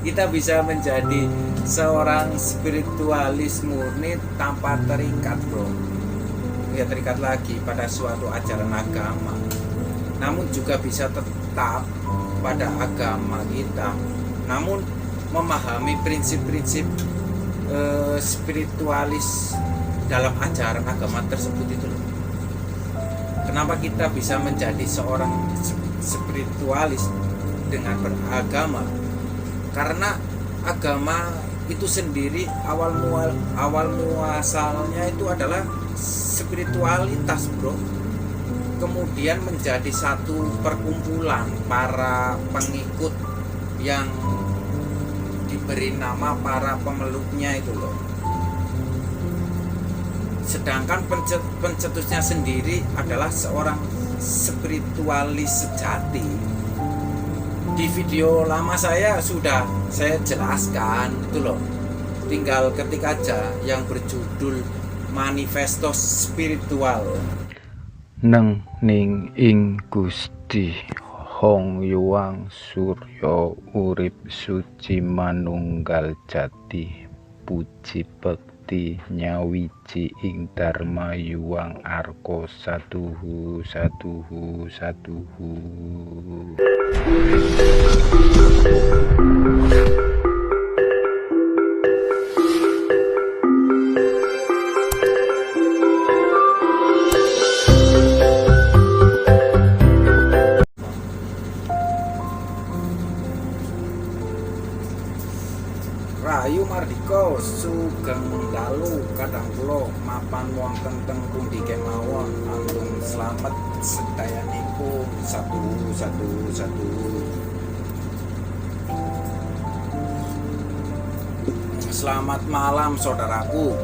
Kita bisa menjadi seorang spiritualis murni tanpa terikat, bro. Ya, terikat lagi pada suatu ajaran agama, namun juga bisa tetap pada agama kita, namun memahami prinsip-prinsip spiritualis dalam ajaran agama tersebut itu loh. Kenapa kita bisa menjadi seorang spiritualis dengan beragama? Karena agama itu sendiri awal muasalnya itu adalah spiritualitas, bro. Kemudian menjadi satu perkumpulan para pengikut yang diberi nama para pemeluknya itu loh. Sedangkan pencetusnya sendiri adalah seorang spiritualis sejati. Di video lama saya sudah saya jelaskan itu loh. Tinggal ketik aja yang berjudul Manifesto Spiritual. Neng ning ing Gusti Hong Yuang Suryo urip suci manunggal jati, puji bekti nyawiji ing dharma yuang arko saduhu saduhu saduhu. Rahayu Mardika sugeng dalu kadang kula mapan wonten teng pundi kemawon langkung slamet sedayanipun satu. Selamat malam saudaraku,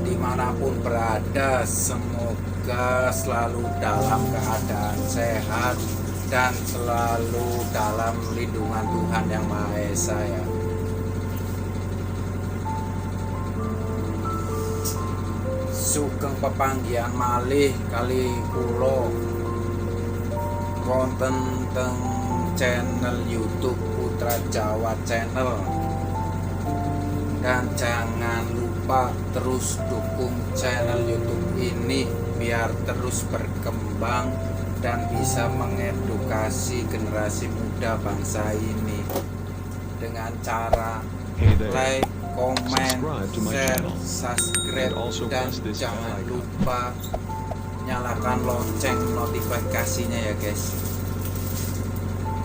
dimanapun berada, semoga selalu dalam keadaan sehat dan selalu dalam lindungan Tuhan Yang Maha Esa ya. Sugeng pepanggihan malih kali kula wonten teng channel YouTube Putra Jawa Channel, dan jangan lupa terus dukung channel YouTube ini biar terus berkembang dan bisa mengedukasi generasi muda bangsa ini dengan cara like, komen, share, subscribe, dan jangan lupa nyalakan lonceng notifikasinya ya guys,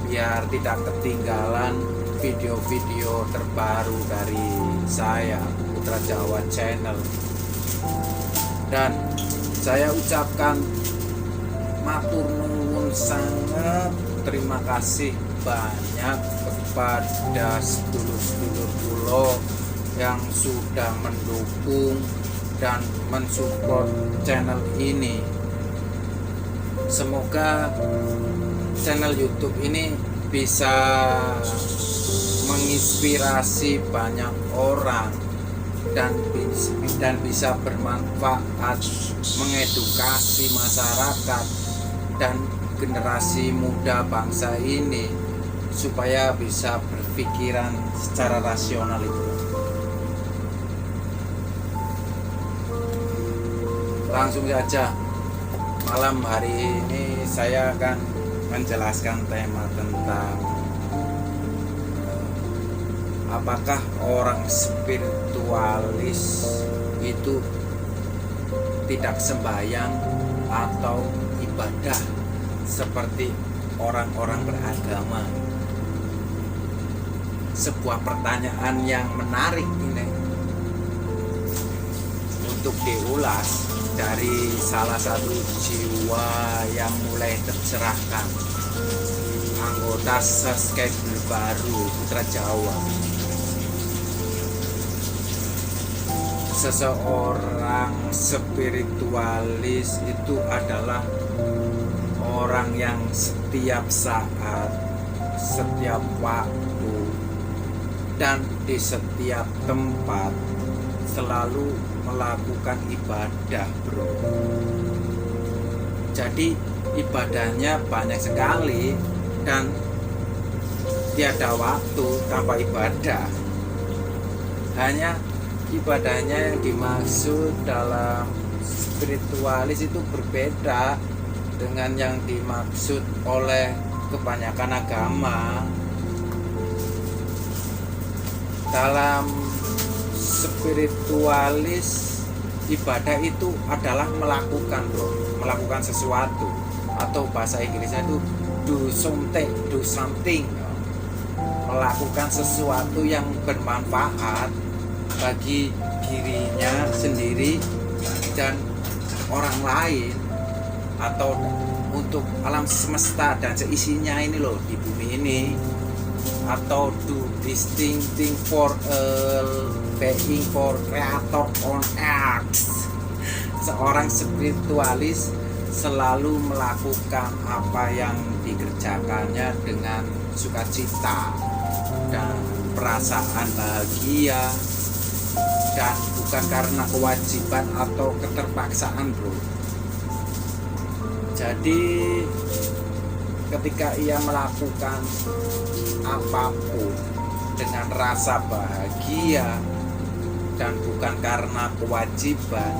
biar tidak ketinggalan video-video terbaru dari saya Putra Jawa Channel. Dan saya ucapkan matur nuwun sangat, terima kasih banyak kepada sedulur-sedulur kula yang sudah mendukung dan mensupport channel ini. Semoga channel YouTube ini bisa menginspirasi banyak orang dan bisa bermanfaat mengedukasi masyarakat dan generasi muda bangsa ini supaya bisa berpikiran secara rasional itu. Langsung saja, malam hari ini saya akan menjelaskan tema tentang apakah orang spiritualis itu tidak sembahyang atau ibadah seperti orang-orang beragama. Sebuah pertanyaan yang menarik ini untuk diulas dari salah satu jiwa yang mulai tercerahkan, anggota subscriber baru Putra Jawa. Seseorang spiritualis itu adalah orang yang setiap saat, setiap waktu, dan di setiap tempat selalu melakukan ibadah, bro. Jadi ibadahnya banyak sekali dan tiada waktu tanpa ibadah. Hanya ibadahnya yang dimaksud dalam spiritualis itu berbeda dengan yang dimaksud oleh kebanyakan agama. Dalam spiritualis, ibadah itu adalah melakukan sesuatu, atau bahasa Inggrisnya itu do something, melakukan sesuatu yang bermanfaat bagi dirinya sendiri dan orang lain, atau untuk alam semesta dan seisinya ini loh, di bumi ini. Atau do this thing for being for creator on earth. Seorang spiritualis selalu melakukan apa yang dikerjakannya dengan sukacita dan perasaan bahagia, dan bukan karena kewajiban atau keterpaksaan, bro. Jadi ketika ia melakukan apapun dengan rasa bahagia dan bukan karena kewajiban,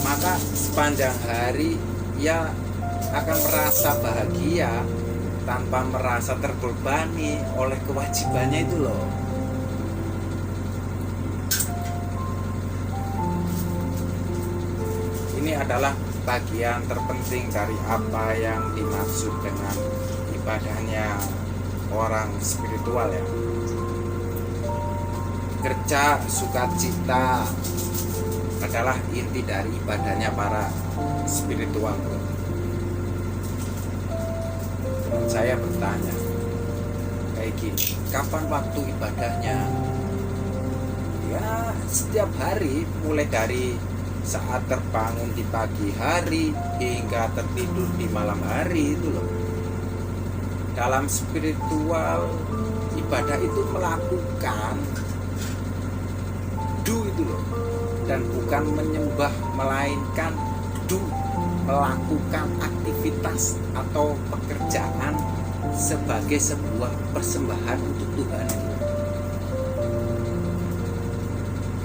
maka sepanjang hari ia akan merasa bahagia tanpa merasa terbebani oleh kewajibannya itu loh. Ini adalah bagian terpenting dari apa yang dimaksud dengan ibadahnya orang spiritual ya. Kerja sukacita adalah inti dari ibadahnya para spiritual. Saya bertanya kayak gini, kapan waktu ibadahnya? Ya setiap hari, mulai dari saat terbangun di pagi hari hingga tertidur di malam hari itu loh. Dalam spiritual, ibadah itu melakukan do itu loh, dan bukan menyembah, melainkan do, melakukan aktivitas atau pekerjaan sebagai sebuah persembahan untuk Tuhan.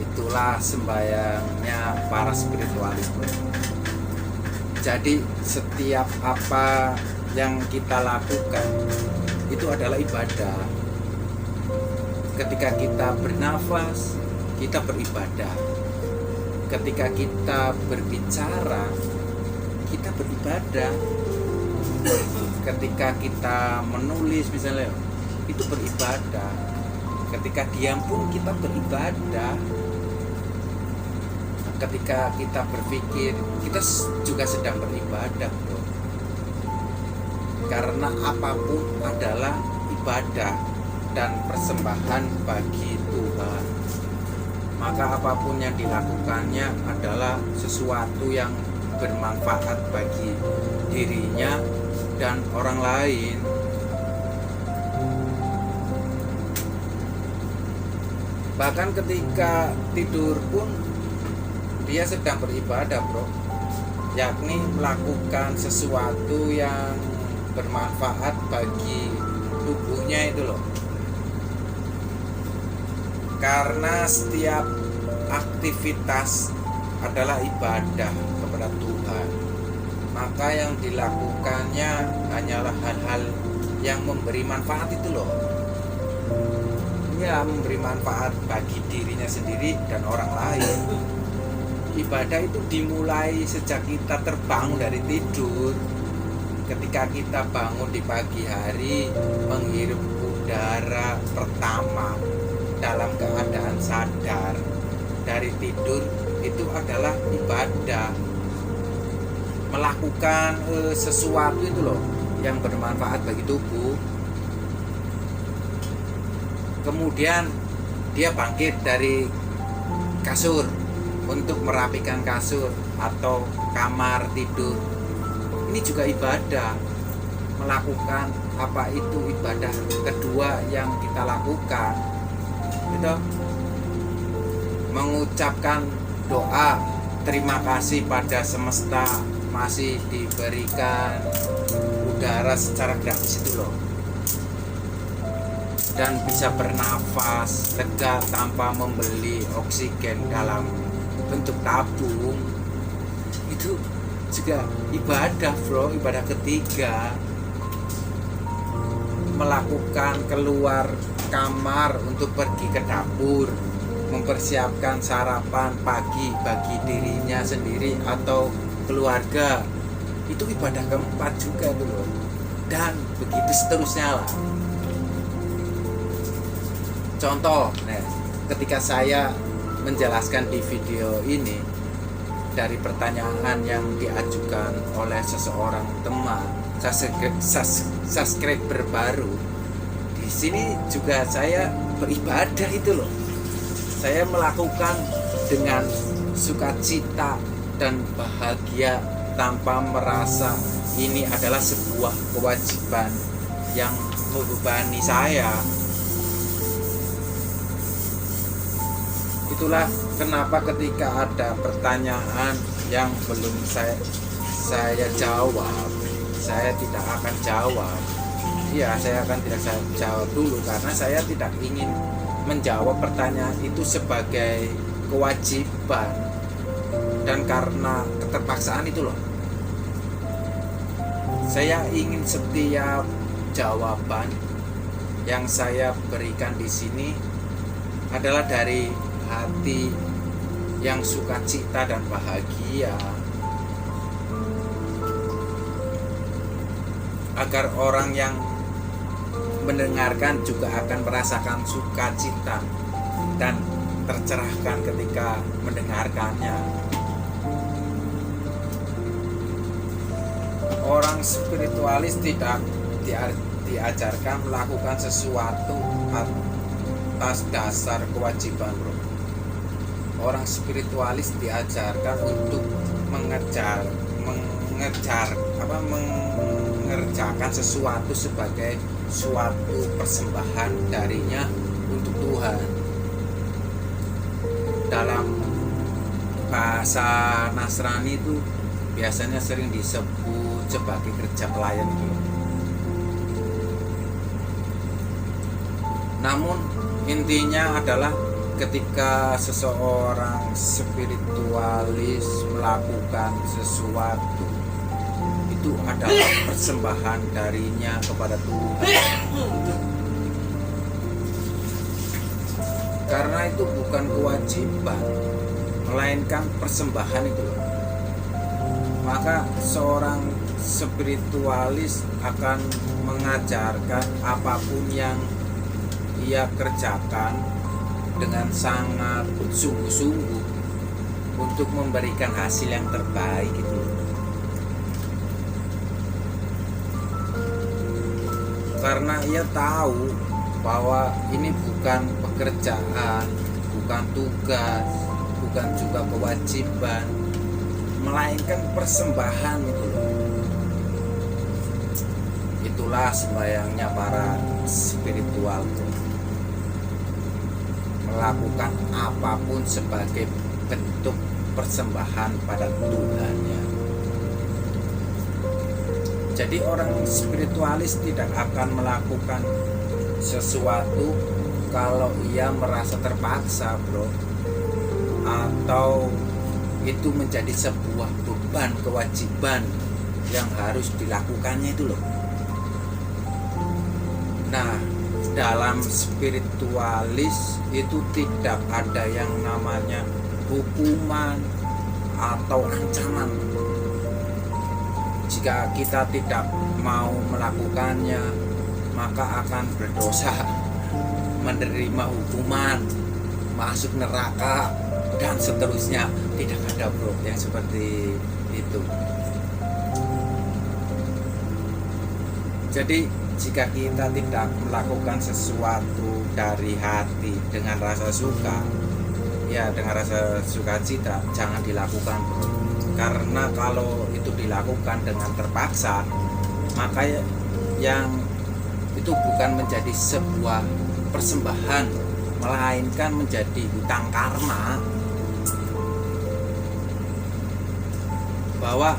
Itulah sembahyangnya para spiritualis. Jadi setiap apa yang kita lakukan itu adalah ibadah. Ketika kita bernafas, kita beribadah. Ketika kita berbicara, kita beribadah. Ketika kita menulis misalnya, itu beribadah. Ketika diam pun kita beribadah. Ketika kita berpikir, kita juga sedang beribadah, bro. Karena apapun adalah ibadah dan persembahan bagi Tuhan. Maka apapun yang dilakukannya adalah sesuatu yang bermanfaat bagi dirinya dan orang lain. Bahkan ketika tidur pun dia sedang beribadah, bro, yakni melakukan sesuatu yang bermanfaat bagi tubuhnya itu loh. Karena setiap aktivitas adalah ibadah kepada Tuhan, maka yang dilakukannya hanyalah hal-hal yang memberi manfaat itu loh. Ya, memberi manfaat bagi dirinya sendiri dan orang lain. Ibadah itu dimulai sejak kita terbangun dari tidur. Ketika kita bangun di pagi hari, menghirup udara pertama dalam keadaan sadar dari tidur, itu adalah ibadah. Melakukan sesuatu itu loh yang bermanfaat bagi tubuh. Kemudian dia bangkit dari kasur untuk merapikan kasur atau kamar tidur. Ini juga ibadah. Melakukan apa itu ibadah kedua yang kita lakukan, itu mengucapkan doa terima kasih pada semesta masih diberikan udara secara gratis itu loh. dan bisa bernafas lega tanpa membeli oksigen dalam bentuk tabung, itu juga ibadah bro, ibadah ketiga. Melakukan keluar kamar untuk pergi ke dapur, mempersiapkan sarapan pagi bagi dirinya sendiri atau keluarga, itu ibadah keempat juga tuh loh. Dan begitu seterusnya lah. Contoh, ketika saya menjelaskan di video ini dari pertanyaan yang diajukan oleh seseorang teman subscriber baru, di sini juga saya beribadah itu loh. Saya melakukan dengan sukacita dan bahagia tanpa merasa ini adalah sebuah kewajiban yang membebani saya. Itulah kenapa ketika ada pertanyaan yang belum saya jawab, saya tidak akan jawab. Iya, saya akan tidak jawab dulu karena saya tidak ingin menjawab pertanyaan itu sebagai kewajiban dan karena keterpaksaan itu loh. Saya ingin setiap jawaban yang saya berikan di sini adalah dari hati yang sukacita dan bahagia, agar orang yang mendengarkan juga akan merasakan sukacita dan tercerahkan ketika mendengarkannya. Orang spiritualis tidak diajarkan melakukan sesuatu atas dasar kewajiban bro. Orang spiritualis diajarkan untuk mengerjakan sesuatu sebagai suatu persembahan darinya untuk Tuhan. Dalam bahasa Nasrani itu biasanya sering disebut sebagai kerja pelayan itu. Namun intinya adalah ketika seseorang spiritualis melakukan sesuatu, itu adalah persembahan darinya kepada Tuhan. Karena itu bukan kewajiban, melainkan persembahan itu. Maka seorang spiritualis akan mengajarkan apapun yang ia kerjakan dengan sangat sungguh-sungguh untuk memberikan hasil yang terbaik gitu. Karena ia tahu bahwa ini bukan pekerjaan, bukan tugas, bukan juga kewajiban, melainkan persembahan gitu loh. Itulah sembahyangnya para spiritual, melakukan apapun sebagai bentuk persembahan pada Tuhannya. Jadi orang spiritualis tidak akan melakukan sesuatu kalau ia merasa terpaksa bro, atau itu menjadi sebuah beban kewajiban yang harus dilakukannya itu loh. Nah, dalam spiritualis itu tidak ada yang namanya hukuman atau ancaman. Jika kita tidak mau melakukannya, maka akan berdosa, menerima hukuman, masuk neraka, dan seterusnya. Tidak ada bro yang seperti itu. Jadi jika kita tidak melakukan sesuatu dari hati dengan rasa suka, ya dengan rasa sukacita, jangan dilakukan bro. Karena kalau itu dilakukan dengan terpaksa, maka yang itu bukan menjadi sebuah persembahan, melainkan menjadi hutang karma. Bahwa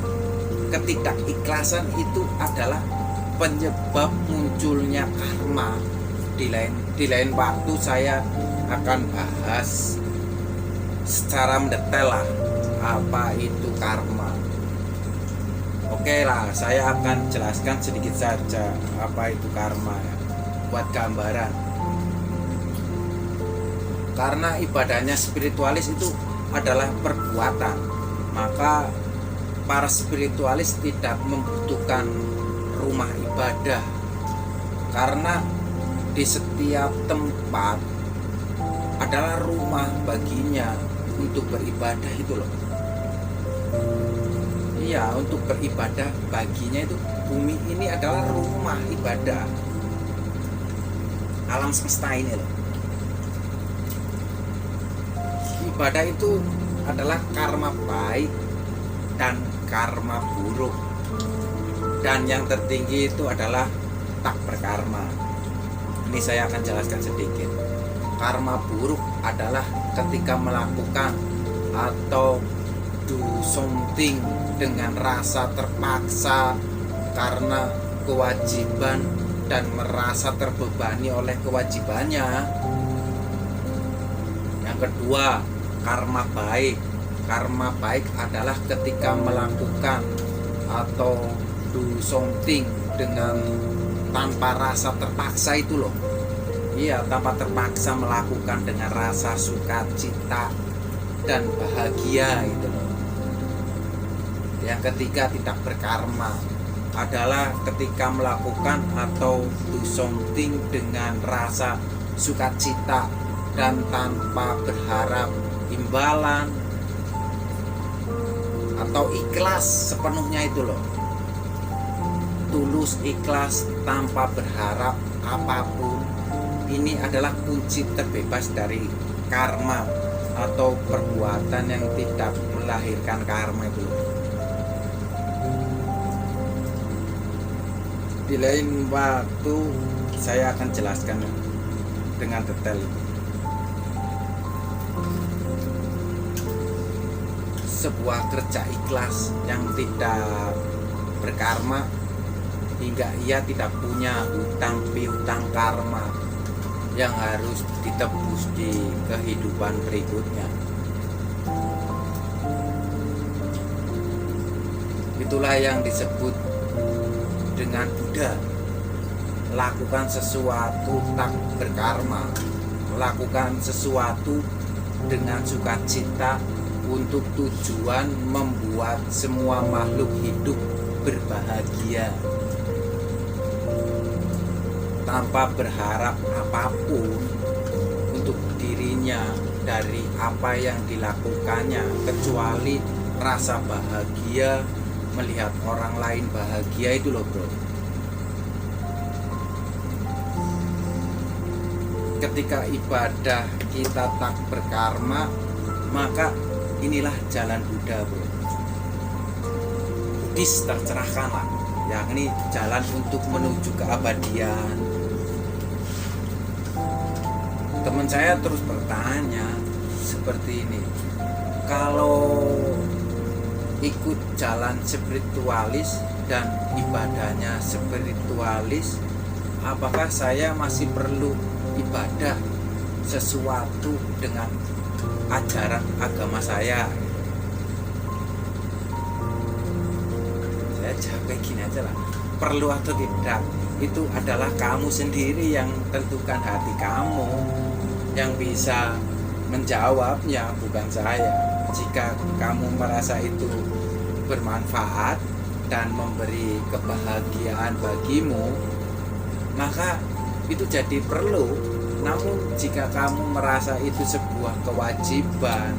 ketidakikhlasan itu adalah penyebab munculnya karma di lain waktu saya akan bahas secara mendetail lah apa itu karma. Oke lah, saya akan jelaskan sedikit saja apa itu karma ya, buat gambaran. Karena ibadahnya spiritualis itu adalah perbuatan, maka para spiritualis tidak membutuhkan rumah ibadah, karena di setiap tempat adalah rumah baginya untuk beribadah itu loh. Iya, untuk beribadah baginya itu bumi ini adalah rumah ibadah. Alam semesta ini loh. Ibadah itu adalah karma baik dan karma buruk. Dan yang tertinggi itu adalah tak berkarma. Ini saya akan jelaskan sedikit. Karma buruk adalah ketika melakukan atau do something dengan rasa terpaksa karena kewajiban dan merasa terbebani oleh kewajibannya. Yang kedua, karma baik. Karma baik adalah ketika melakukan atau do something dengan tanpa rasa terpaksa itu loh. Iya, tanpa terpaksa melakukan dengan rasa sukacita dan bahagia itu loh. Yang ketiga, tidak berkarma adalah ketika melakukan atau do something dengan rasa sukacita dan tanpa berharap imbalan atau ikhlas sepenuhnya itu loh. Tulus ikhlas tanpa berharap apapun. Ini adalah kunci terbebas dari karma atau perbuatan yang tidak melahirkan karma itu loh. Di lain waktu saya akan jelaskan dengan detail. Sebuah kerja ikhlas yang tidak berkarma hingga ia tidak punya hutang piutang karma yang harus ditebus di kehidupan berikutnya. Itulah yang disebut dengan Buddha. Lakukan sesuatu tak berkarma, lakukan sesuatu dengan sukacita untuk tujuan membuat semua makhluk hidup berbahagia tanpa berharap apapun untuk dirinya dari apa yang dilakukannya, kecuali rasa bahagia melihat orang lain bahagia itu loh bro. Ketika ibadah kita tak berkarma, maka inilah jalan Buddha bro. Buddhis tercerahkan lah, yakni jalan untuk menuju keabadian. Teman saya terus bertanya seperti ini, kalau ikut jalan spiritualis dan ibadahnya spiritualis, apakah saya masih perlu ibadah sesuatu dengan ajaran agama saya? Saya jawab kayak gini aja lah, perlu atau tidak itu adalah kamu sendiri yang tentukan, hati kamu yang bisa menjawabnya, bukan saya. Jika kamu merasa itu bermanfaat dan memberi kebahagiaan bagimu, maka itu jadi perlu. Namun jika kamu merasa itu sebuah kewajiban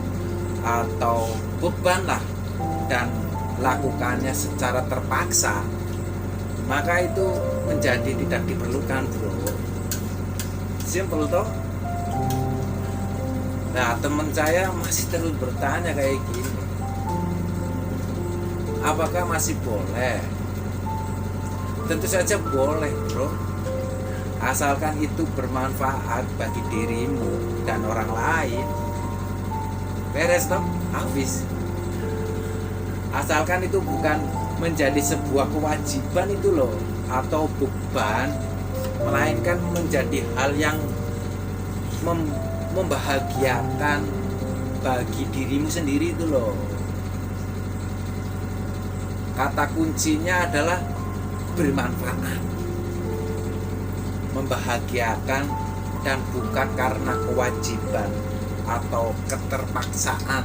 atau beban lah dan lakukannya secara terpaksa, maka itu menjadi tidak diperlukan bro. Simple toh. Nah, teman saya masih terus bertanya kayak gini, apakah masih boleh? Tentu saja boleh bro, asalkan itu bermanfaat bagi dirimu dan orang lain. Beres toh, habis. Asalkan itu bukan menjadi sebuah kewajiban itu loh, atau beban melainkan menjadi hal yang membahagiakan bagi dirimu sendiri itu loh. Kata kuncinya adalah bermanfaat, membahagiakan, dan bukan karena kewajiban atau keterpaksaan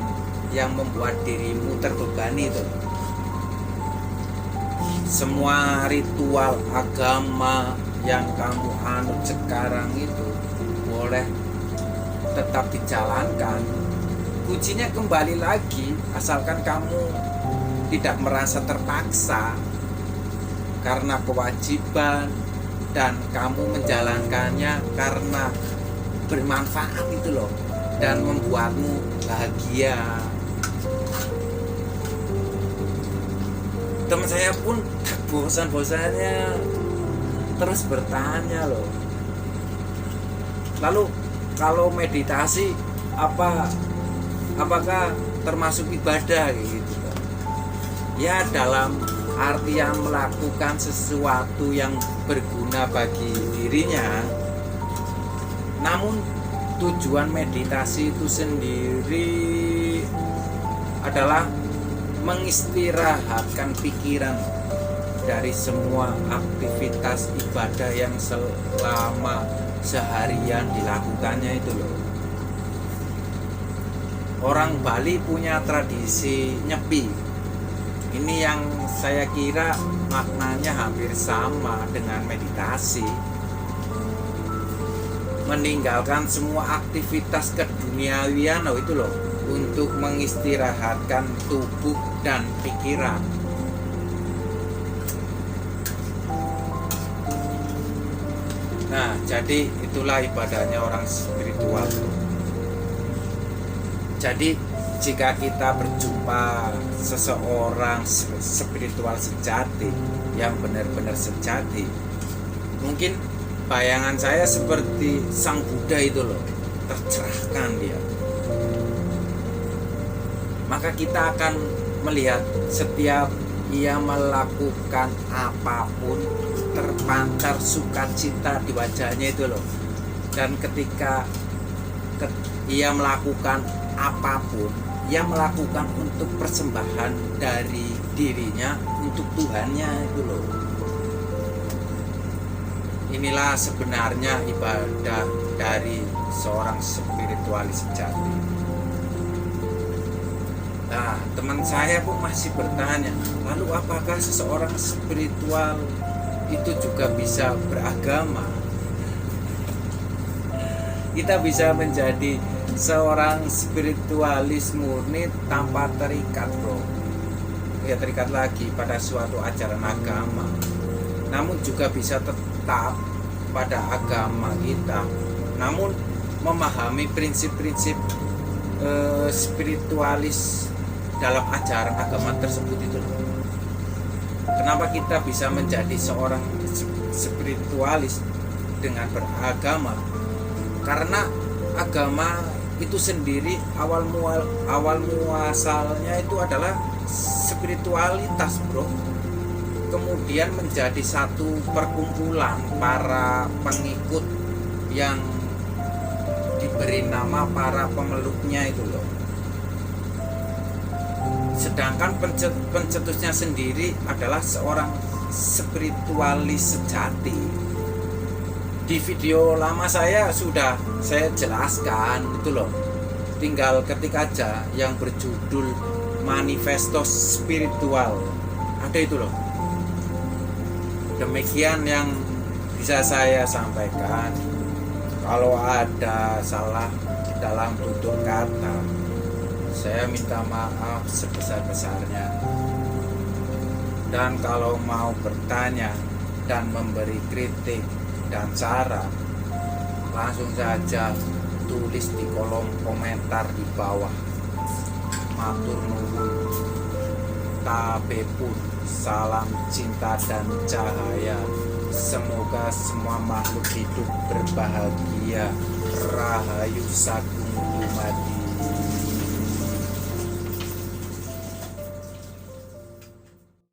yang membuat dirimu terbebani itu. Semua ritual agama yang kamu anut sekarang itu boleh tetap dijalankan. Kuncinya kembali lagi, asalkan kamu tidak merasa terpaksa karena kewajiban dan kamu menjalankannya karena bermanfaat itu loh, dan membuatmu bahagia. Teman saya pun tak bosan-bosannya terus bertanya loh, lalu kalau meditasi apakah termasuk ibadah gitu? Ya, dalam artian melakukan sesuatu yang berguna bagi dirinya. Namun tujuan meditasi itu sendiri adalah mengistirahatkan pikiran dari semua aktivitas ibadah yang selama seharian dilakukannya itu loh. Orang Bali punya tradisi nyepi. Ini yang saya kira maknanya hampir sama dengan meditasi. Meninggalkan semua aktivitas keduniawian itu loh, untuk mengistirahatkan tubuh dan pikiran. Nah, jadi itulah ibadahnya orang spiritual. Jadi jika kita berjumpa seseorang spiritual sejati, yang benar-benar sejati, mungkin bayangan saya seperti Sang Buddha itu loh, tercerahkan dia. Maka kita akan melihat setiap ia melakukan apapun terpancar sukacita di wajahnya itu loh. Dan ketika ia melakukan apapun, ia melakukan untuk persembahan dari dirinya untuk Tuhannya itu loh. Inilah sebenarnya ibadah dari seorang spiritualis sejati. Nah, teman saya pun masih bertanya, lalu apakah seseorang spiritual itu juga bisa beragama? Kita bisa menjadi seorang spiritualis murni tanpa terikat bro. Ya, terikat lagi pada suatu ajaran agama, namun juga bisa tetap pada agama kita, namun memahami prinsip-prinsip spiritualis dalam ajaran agama tersebut itu. Kenapa kita bisa menjadi seorang spiritualis dengan beragama? Karena agama itu sendiri awal muasalnya itu adalah spiritualitas bro. Kemudian menjadi satu perkumpulan para pengikut yang diberi nama para pemeluknya itu loh. Sedangkan pencetusnya sendiri adalah seorang spiritualis sejati. Di video lama saya sudah saya jelaskan itu loh. Tinggal ketik aja yang berjudul Manifesto Spiritual. Ada itu loh. Demikian yang bisa saya sampaikan. Kalau ada salah dalam tutur kata, saya minta maaf sebesar-besarnya. Dan kalau mau bertanya dan memberi kritik dan saran, langsung saja tulis di kolom komentar di bawah. Matur nuwun. Tabepun, salam cinta dan cahaya. Semoga semua makhluk hidup berbahagia. Rahayu Sagung Dumadi.